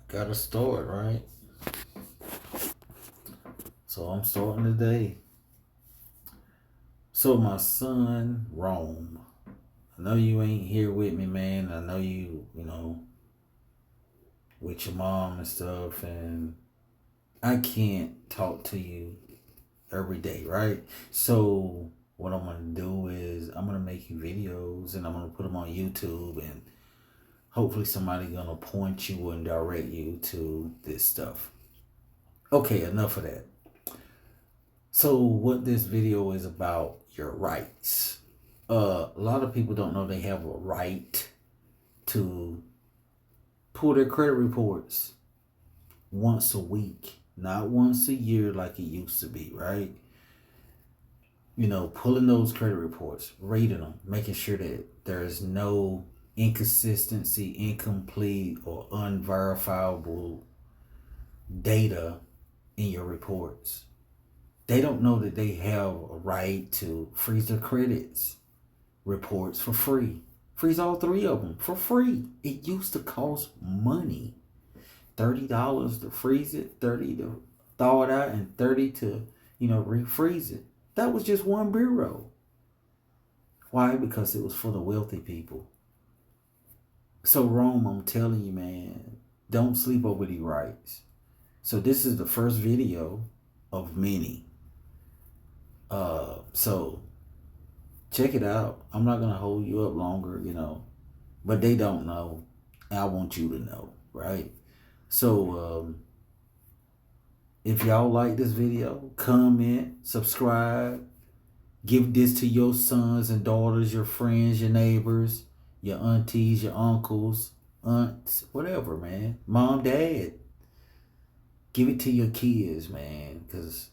Gotta start, right? So I'm starting today. So my son, Rome. I know you ain't here with me, man. I know you, with your mom and stuff, and I can't talk to you every day, right? So what I'm gonna do is I'm gonna make you videos and I'm gonna put them on YouTube, and hopefully somebody gonna point you and direct you to this stuff. Okay, enough of that. So what this video is about, your rights. A lot of people don't know they have a right to pull their credit reports once a week, not once a year like it used to be, right? Pulling those credit reports, rating them, making sure that there is no inconsistency, incomplete, or unverifiable data in your reports. They don't know that they have a right to freeze their credits reports for free. Freeze all three of them for free. It used to cost money. $30 to freeze it, $30 to thaw it out, and $30 to, refreeze it. That was just one bureau. Why? Because it was for the wealthy people. So Rome, I'm telling you, man, don't sleep over these rights. So this is the first video of many. So check it out. I'm not gonna hold you up longer, but they don't know. And I want you to know, right? So if y'all like this video, comment, subscribe, give this to your sons and daughters, your friends, your neighbors, your aunties, your uncles, aunts, whatever, man. Mom, dad. Give it to your kids, man, because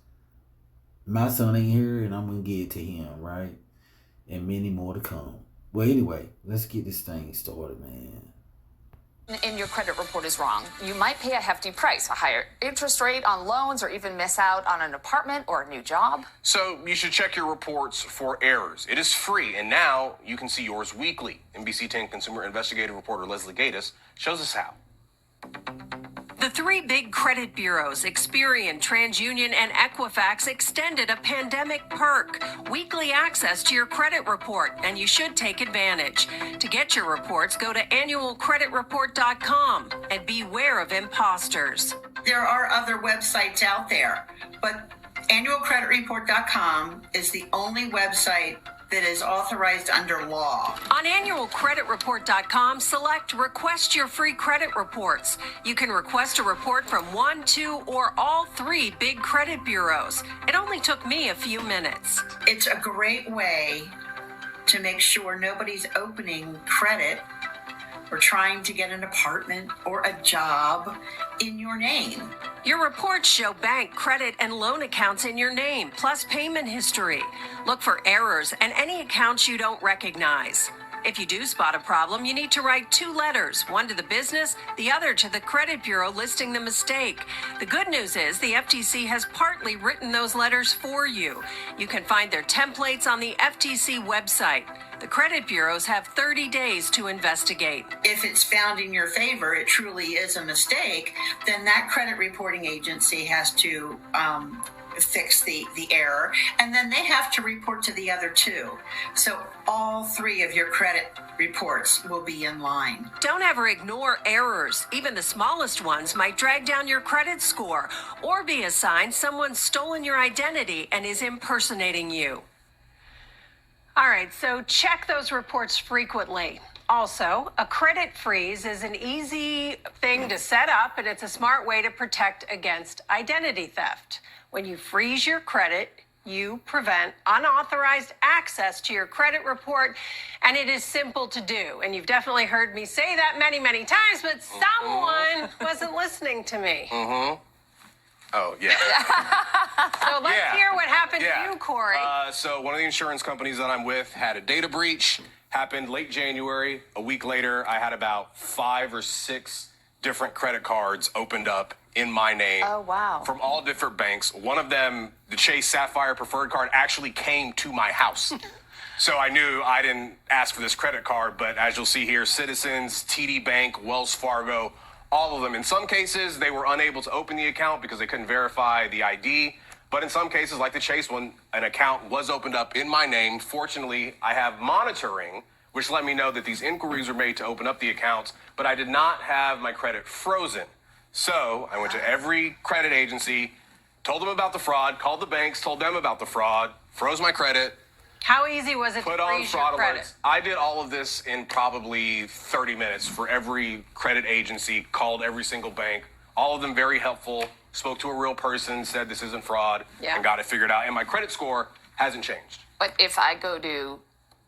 my son ain't here and I'm going to give it to him, right? And many more to come. Well, anyway, let's get this thing started, man. In your credit report is wrong. You might pay a hefty price, a higher interest rate on loans, or even miss out on an apartment or a new job. So you should check your reports for errors. It is free, and now you can see yours weekly. NBC 10 consumer investigative reporter Leslie Gatiss shows us how. The three big credit bureaus, Experian, TransUnion, and Equifax, extended a pandemic perk, weekly access to your credit report, and you should take advantage. To get your reports, go to annualcreditreport.com and beware of imposters. There are other websites out there, but annualcreditreport.com is the only website that is authorized under law. On annualcreditreport.com, select Request Your Free Credit Reports. You can request a report from one, two, or all three big credit bureaus. It only took me a few minutes. It's a great way to make sure nobody's opening credit or trying to get an apartment or a job in your name. Your reports show bank, credit, and loan accounts in your name, plus payment history. Look for errors and any accounts you don't recognize. If you do spot a problem, you need to write 2 letters, one to the business, the other to the credit bureau listing the mistake. The good news is the FTC has partly written those letters for you. You can find their templates on the FTC website. The credit bureaus have 30 days to investigate. If it's found in your favor, it truly is a mistake, then that credit reporting agency has to fix the error, and then they have to report to the other 2. So all 3 of your credit reports will be in line. Don't ever ignore errors. Even the smallest ones might drag down your credit score or be a sign someone's stolen your identity and is impersonating you. All right, so check those reports frequently. Also, a credit freeze is an easy thing to set up, and it's a smart way to protect against identity theft. When you freeze your credit, you prevent unauthorized access to your credit report, and it is simple to do. And you've definitely heard me say that many, many times, but someone wasn't listening to me. Oh, yeah. So let's hear what happened to you, Corey. So one of the insurance companies that I'm with had a data breach, happened late January. A week later, I had about 5 or 6 different credit cards opened up in my name. Oh, wow. From all different banks. One of them, the Chase Sapphire Preferred card, actually came to my house. So I knew I didn't ask for this credit card, but as you'll see here, Citizens, TD Bank, Wells Fargo, All of them. In some cases, they were unable to open the account because they couldn't verify the ID. But in some cases, like the Chase one, an account was opened up in my name. Fortunately, I have monitoring, which let me know that these inquiries were made to open up the accounts, but I did not have my credit frozen. So I went to every credit agency, told them about the fraud, called the banks, told them about the fraud, froze my credit, How easy was it put to on freeze your fraud credit? alerts. I did all of this in probably 30 minutes for every credit agency, called every single bank. All of them very helpful, spoke to a real person, said this isn't fraud, Yeah. and got it figured out. And my credit score hasn't changed. But if I go to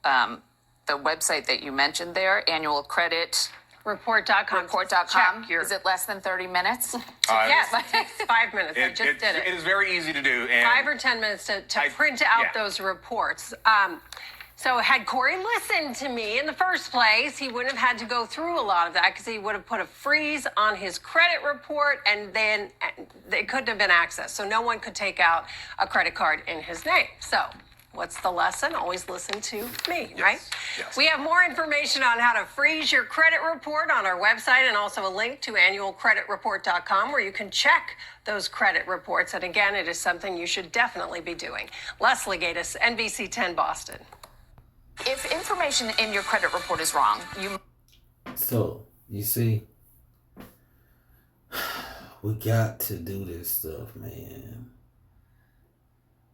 the website that you mentioned there, annual credit Report.com. report.com, Check your, is it less than 30 minutes? yes, it takes 5 minutes. I just did It is very easy to do. And 5 or 10 minutes to print out those reports. So had Corey listened to me in the first place, he wouldn't have had to go through a lot of that because he would have put a freeze on his credit report and then it couldn't have been accessed. So no one could take out a credit card in his name. So what's the lesson? Always listen to me, right? Yes. We have more information on how to freeze your credit report on our website and also a link to annualcreditreport.com where you can check those credit reports. And again, it is something you should definitely be doing. Leslie Gatus, NBC 10 Boston. If information in your credit report is wrong, you... So, you see, we got to do this stuff, man.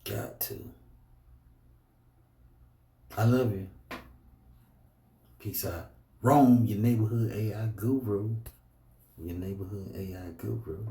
Got to. I love you. Peace out. Rome, your neighborhood AI guru. Your neighborhood AI guru.